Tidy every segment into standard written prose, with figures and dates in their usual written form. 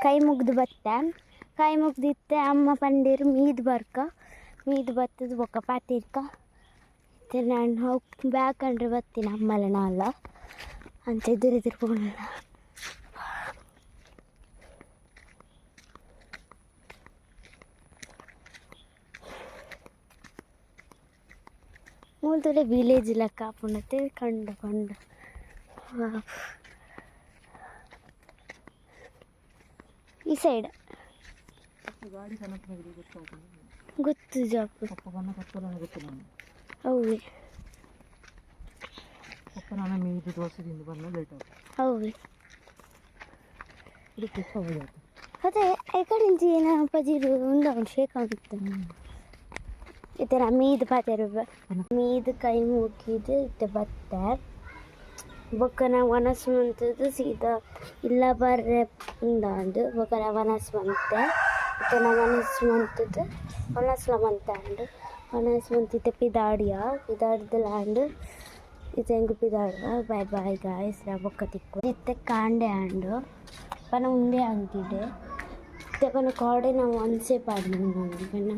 ಕೈ ಮುಗ್ದು ಬತ್ತೆ. ಕೈ ಮುಗ್ದಿತ್ತೆ ಅಮ್ಮ ಪಂಡೀರು ಮೀದು ಬತ್ತದು ಬೊಕ್ಕ ಪಾತಿರ್ಕ ಮತ್ತೆ ನಾನು ಹೋಗಿ ಬ್ಯಾಗ್ ಕಂಡ್ರೆ ಬರ್ತೀನಿ ಅಮ್ಮಲ್ಲ ನಾಲ್ಲ ಅಂತ ಎದುರು ಹೋಗಲ್ಲ. ಮೂಲ್ತೊಡೆ ವಿಲೇಜ್ ಲೆಕ್ಕ ಪುನತೆ ಕಂಡು ಈ ಸೈಡ್ ಗೊತ್ತು ಜಾಪು ಹೌದು ಹೌದು ಅದೇ ಈ ಕಡೆ ಏನ ಪಜೀರು ಒಂದು ಶೇಕ್ ಆಗುತ್ತೆ ಈ ಥರ ಮೀದು ಪಾತೆರು ಮೀದು ಕೈ ಮುಗಿದು ಇತ್ತೆ ಬತ್ತೆ ಬೊಕ್ಕನ ವನಸು ಅಂತದ್ದು ಸೀದಾ ಇಲ್ಲ ಬರ್ರೆ ಉಂದಾಂಡು ಬೊಕ್ಕನ ವನಸು ಬಂತೆ ಇತ್ತನ ವನಸು ಅಂತದ್ದು ವನಸ್ಲ ಬಂತಾಂಡು ವನಸು ಬಂತಿತ್ತೆ ಪಿದಾಡಿದ ಲ್ಯಾಂಡ್ ಇದು ಹೆಂಗೆ ಪಿದಾಡುವ ಬಾಯ್ ಬಾಯ್ ಗಾಯ್ಸ್ ಬೊಕ್ಕ ತಿಕ್ಕು ಇತ್ತೆ ಕಾಂಡೆ ಆಂಡು ಪನ ಉಂಡೆ ಅಂತಿದೆ ಇತ್ತೆ ಪನ ಕೋಡೆ ನಾವು ಒನ್ಸೆ ಪಾಡಿನ ಪನ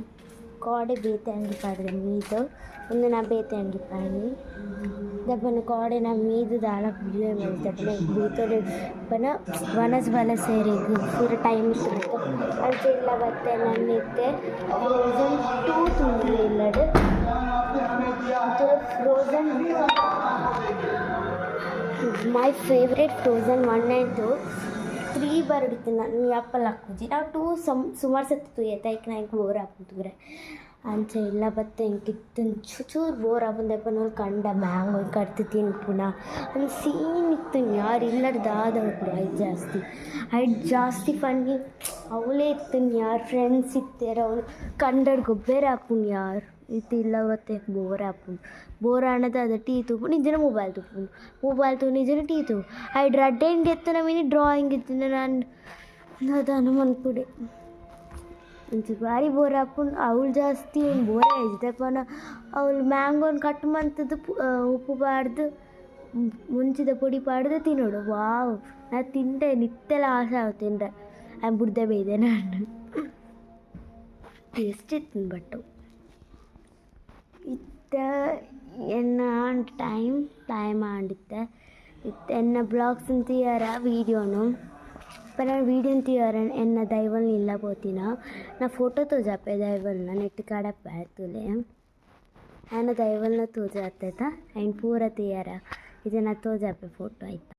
ಕೋಡೆ ಬೇತೆ ಅಂಗಿ ಪಾಡಿದೆ ಮೀದು ಒಂದು ನಾ ಬೇತೆ ಅಂಗಿ ಪಾಡಿ ದಪ್ಪನ ಕೋಡೆ ನಾ ಮೀದು ದಾಳ ಬಿಡುವೆ ಮಾಡ್ತಪ್ಪನ ಬೀತೋಡೆ ಪನ ವನಸ್ ಬಲ ಸೇರಿ ಪೂರ ಟೈಮ್ ಇತ್ತು ಅಂಚೆ ಇಲ್ಲ ಬತ್ತೆ ನನ್ನಿತ್ತೆ Frozen 2 ತುಂಡಿ ಇಲ್ಲಡು Frozen my favourite Frozen 1 and 2 3 ಬರಡಿತ್ತು ನಾನು ಯಾಪಲ್ಲ ಹಾಕುಜಿ ನಾವು 2 ಸುಮಾರು ಸತ್ತು ತುಯ್ಯತ್ತೆ ಐಕ್ ನಾ ಇಂಕ ಬೋರ್ ಹಾಕುತ್ತುಗ್ರೆ ಅಂಚೆ ಇಲ್ಲ ಬತ್ತೆ ಇಂಕಿತ್ತು ಚೂರು ಬೋರ್ ಹಾಕುಂದಪ್ಪ ನೋಡಿ ಕಂಡ ಮ್ಯಾಂಗೋ ಕಡ್ತು ತಿನ್ಪುನ ಒಂದು ಸೀನ್ ಇತ್ತು ಯಾರು ಇಲ್ಲದ ದಾದ ಐದು ಜಾಸ್ತಿ ಫನ್ನಿ ಅವಳೇ ಇತ್ತು ಯಾರು ಫ್ರೆಂಡ್ಸ್ ಇತ್ತಾರ ಅವಳು ಕಂಡಡ್ ಗೊಬ್ಬರ ಹಾಕುನ್ ಯಾರು ಇತ್ತು ಇಲ್ಲ ಬತ್ತೆ ಬೋರ್ ಅನ್ನೋದು ಅದು ಟೀ ತೂಪು ನಿಜನ ಮೊಬೈಲ್ ತೂ ನಿಜನ ಟೀ ತೂ ಐದು ರಡ್ಡೆಂಗೆ ಎತ್ತು ನಮೀನಿ ಡ್ರಾಯಿಂಗ್ ಇತ್ತು ನಾನು ಅದನ್ನು ಮನ್ಪುಡೆ ಒಂಚೂರು ಭಾರಿ ಬೋರ್ ಹಾಕೊಂಡು ಅವಳು ಜಾಸ್ತಿ ಬೋರೇ ಆಯ್ತಪ್ಪನ ಅವಳು ಮ್ಯಾಂಗೋನ ಕಟ್ ಮಂತದ್ದು ಉಪ್ಪು ಪಾಡ್ದು ಮುಂಚಿದ ಪೊಡಿ ಪಾಡ್ದು ತಿನ್ನೋಡು ವಾವ್ ನಾ ತಿಂದೆ ನಿತ್ತೆಲ್ಲ ಆಸೆ ಆಗ ತಿಂದೆ ಬುಡ್ದೆ ಬೇಯ್ದೆ ನಾನು ಟೇಸ್ಟ್ ಇತ್ತು ಬಟ್ಟು ಇತ್ತ ಎನ್ನ ಟೈಮ್ ಆಂಡಿತ್ತೆ ಇತ್ತ ಎನ್ನ ಬ್ಲಾಗ್ಸ್ തീയറ വീഡിയോനും ഇപ്പം ഞാൻ വീഡിയോ തീയറ എന്ന ദൈവം ഇല്ല പോത്തിന నా ఫోటో తోజాపే దైవల్న నెట్ కాడ పాతులే ఆయన దైవల్న తోజాత ఆయన పూర తీయర ఇది నా తోజాపే ఫోటో అయితే